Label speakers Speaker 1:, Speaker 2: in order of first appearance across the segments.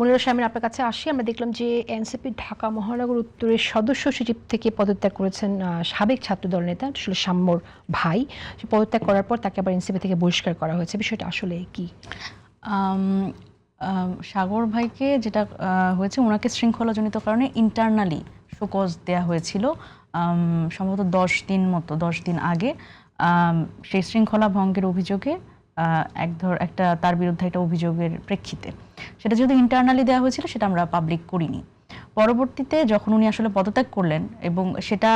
Speaker 1: মনিরুল শামীম আপনার কাছে আসি। আমরা দেখলাম যে এনসিপি ঢাকা মহানগর উত্তরের সদস্য সচিব থেকে পদত্যাগ করেছেন সাবেক ছাত্রদল নেতা আসলে শাম্মুর ভাই। পদত্যাগ করার পর তাকে আবার এনসিপি থেকে বহিষ্কার করা হয়েছে, বিষয়টা আসলে কি?
Speaker 2: সাগর ভাইকে যেটা হয়েছে, ওনাকে শৃঙ্খলাজনিত কারণে ইন্টারনালি শোকজ দেয়া হয়েছিল সম্ভবত 10 দিন আগে। সেই শৃঙ্খলা ভঙ্গের অভিযোগে একটা তার বিরুদ্ধে একটা অভিযোগের প্রেক্ষিতে সেটা যেহেতু ইন্টারনালি দেওয়া হয়েছিল, সেটা আমরা পাবলিক করিনি। পরবর্তীতে যখন উনি আসলে পদত্যাগ করলেন এবং সেটা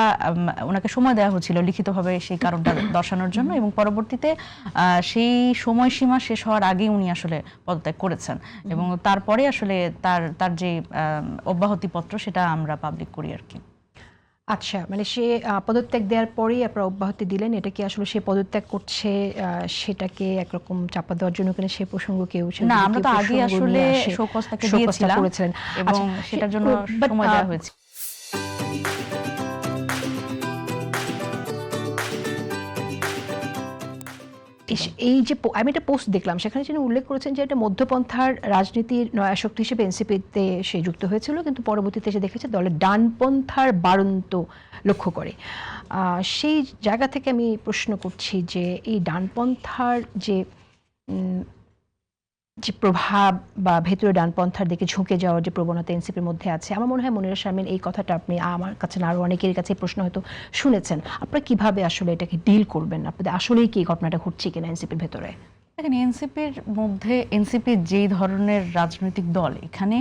Speaker 2: ওনাকে সময় দেওয়া হয়েছিল লিখিতভাবে সেই কারণটা দর্শানোর জন্য, এবং পরবর্তীতে সেই সময়সীমা শেষ হওয়ার আগেই উনি আসলে পদত্যাগ করেছেন এবং তারপরে আসলে তার যে অব্যাহতিপত্র সেটা আমরা পাবলিক করি আর কি।
Speaker 1: আচ্ছা, মানে সে পদত্যাগ দেওয়ার পরেই আপনারা অব্যাহতি দিলেন, এটা কি আসলে সে পদত্যাগ করছে সেটাকে একরকম চাপা দেওয়ার জন্য কিনা, সে প্রসঙ্গ কেউ?
Speaker 2: না, আমরা তো আগে আসলে শোকজ তাকে দিয়েছিলাম এবং সেটার জন্য সময় দেওয়া হয়েছে।
Speaker 1: এই যে আমি একটা পোস্ট দেখলাম, সেখানে যিনি উল্লেখ করেছেন যে এটা মধ্যপন্থার রাজনীতির নয়াশক্তি হিসেবে এনসিপিতে সে যুক্ত হয়েছিল, কিন্তু পরবর্তীতে সে দেখেছে দলের ডানপন্থার বাড়ন্ত লক্ষ্য করে। সেই জায়গা থেকে আমি প্রশ্ন করছি যে এই ডানপন্থার যে প্রভাব বা ভেতরে ডানপন্থার দিকে ঝুঁকে যাওয়ার যে প্রবণতা এনসিপির মধ্যে আছে, আমার মনে হয় মনিরুল শামীম এই কথাটা আপনি আমার কাছে না আরও অনেকের কাছে প্রশ্ন হয়তো শুনেছেন, আপনারা কিভাবে আসলে এটাকে ডিল করবেন? আপনাদের আসলেই কি ঘটনাটা ঘটছে কিনা এনসিপির ভেতরে?
Speaker 2: দেখেন, এনসিপির মধ্যে এনসিপির যেই ধরনের রাজনৈতিক দল, এখানে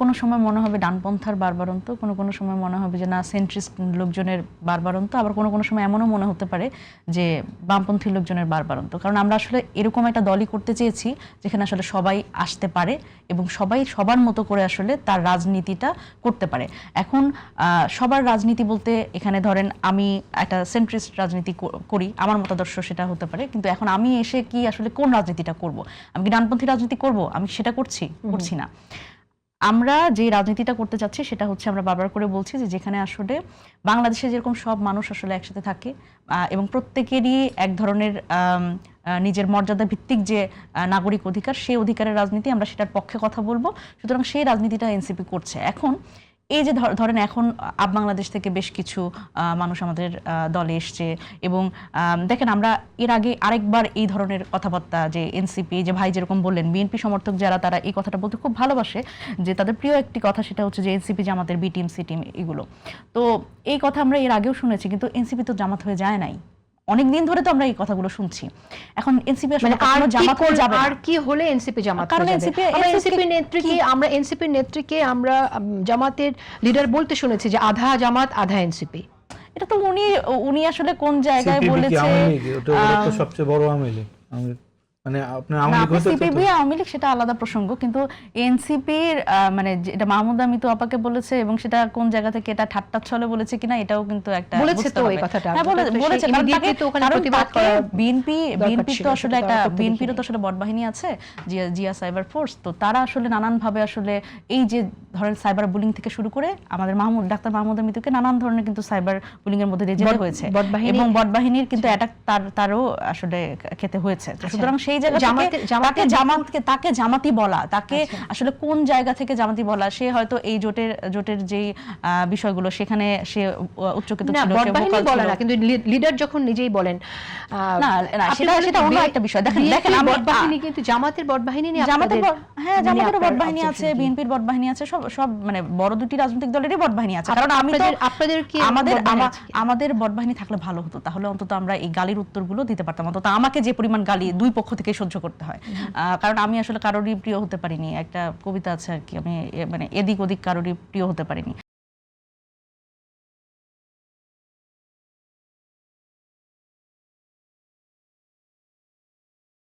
Speaker 2: কোনো সময় মনে হবে ডানপন্থার বারবারন্ত, কোনো সময় মনে হবে যে না সেন্ট্রিস্ট লোকজনের বারবারন্ত, আবার কোনো সময় এমনও মনে হতে পারে যে বামপন্থী লোকজনের বারবারন্ত। কারণ আমরা আসলে এরকম একটা দলই করতে চেয়েছি যেখানে আসলে সবাই আসতে পারে এবং সবাই সবার মতো করে আসলে তার রাজনীতিটা করতে পারে। এখন সবার রাজনীতি বলতে এখানে ধরেন আমি একটা সেন্ট্রিস্ট রাজনীতি করি, আমার মতাদর্শ সেটা হতে পারে, কিন্তু এখন আমি এসে কি আসলে কোন রাজনীতিটা করব? আমি কি ডানপন্থী রাজনীতি করব? আমি সেটা করছি না। আমরা যে রাজনীতিটা করতে চাচ্ছি সেটা হচ্ছে, আমরা বারবার করে বলছি যে যেখানে আসলে বাংলাদেশে যেরকম সব মানুষ আসলে একসাথে থাকে এবং প্রত্যেকেরই এক ধরনের নিজের মর্যাদা ভিত্তিক যে নাগরিক অধিকার, সেই অধিকারের রাজনীতি, আমরা সেটার পক্ষে কথা বলবো। সুতরাং সেই রাজনীতিটা এনসিপি করছে। এখন এই যে ধরেন এখন বাংলাদেশ থেকে বেশ কিছু মানুষ আমাদের দলে এসছে এবং দেখেন, আমরা এর আগে আরেকবার এই ধরনের কথাবার্তা যে এনসিপি, যে ভাই যেরকম বললেন, বিএনপি সমর্থক যারা তারা এই কথাটা বলতে খুব ভালোবাসে, যে তাদের প্রিয় একটি কথা সেটা হচ্ছে যে এনসিপি জামাতের বি টিম সি টিম এগুলো। তো এই কথা আমরা এর আগেও শুনেছি, কিন্তু এনসিপি তো জামাত হয়ে যায় নাই। অনেকদিন ধরে তো আমরা এই কথাগুলো শুনছি। এখন এনসিপি আসলে
Speaker 1: আর কি হলে এনসিপি জামাত, কারণ এনসিপির নেত্রীকে আমরা জামাতের লিডার বলতে শুনেছি যে আধা জামাত আধা এনসিপি।
Speaker 2: এটা তো উনি আসলে কোন জায়গায় বলেছে?
Speaker 3: সবচেয়ে বড় আওয়ামী মানে আপনার
Speaker 2: সিপিবি আওয়ামী লীগ সেটা আলাদা প্রসঙ্গ, কিন্তু এনসিপির মানে এটা মাহমুদা মিতু আপাকে বলেছে এবং সেটা কোন জায়গা থেকে এটা ঠাট্টা ছলে বলেছে কিনা এটাও কিন্তু একটা
Speaker 1: বলেছে তো এই কথাটা।
Speaker 2: হ্যাঁ, বলেছে, কারণ বিএনপি তো আসলে একটা বিএনপিরও তো আসলে বটবাহিনী আছে, জিয়া সাইবার ফোর্স। তো তারা আসলে নানান ভাবে আসলে এই যে ধরেন সাইবার বুলিং থেকে শুরু করে আমাদের ডাক্তার মাহমুদা মিতুকে নানান ধরনের কিন্তু সাইবার বুলিং এর মধ্যে দিয়ে যেতে হয়েছে এবং বটবাহিনীর কিন্তু অ্যাটাক তারও আসলে খেতে হয়েছে। সুতরাং সেই তাকে জামাতি বলা, তাকে আসলে কোন জায়গা থেকে জামাতি বলা, সে হয়তো এই জোটের যে বিষয়গুলো সেখানে সে উচ্চকিত ছিল,
Speaker 1: বটবাহিনী বলে না, কিন্তু লিডার যখন নিজেই বলেন
Speaker 2: না সেটা অন্য একটা বিষয়। দেখেন
Speaker 1: বটবাহিনী, কিন্তু জামাতের বটবাহিনী নেই,
Speaker 2: জামাতের বটবাহিনী আছে, বিএনপির বটবাহিনী আছে, সব মানে বড় দুটি রাজনৈতিক দলেরই বটবাহিনী আছে। কারণ আমাদের বটবাহিনী থাকলে ভালো হতো, তাহলে অন্তত আমরা এই গালির উত্তরগুলো দিতে পারতাম। অন্তত আমাকে যে পরিমাণ গালি দুই পক্ষ থেকে সহ্য করতে হয়, কারণ আমি আসলে কারোরই প্রিয় হতে পারিনি। একটা কবিতা আছে আর কি, আমি মানে এদিক ওদিক কারোরই প্রিয় হতে পারিনি।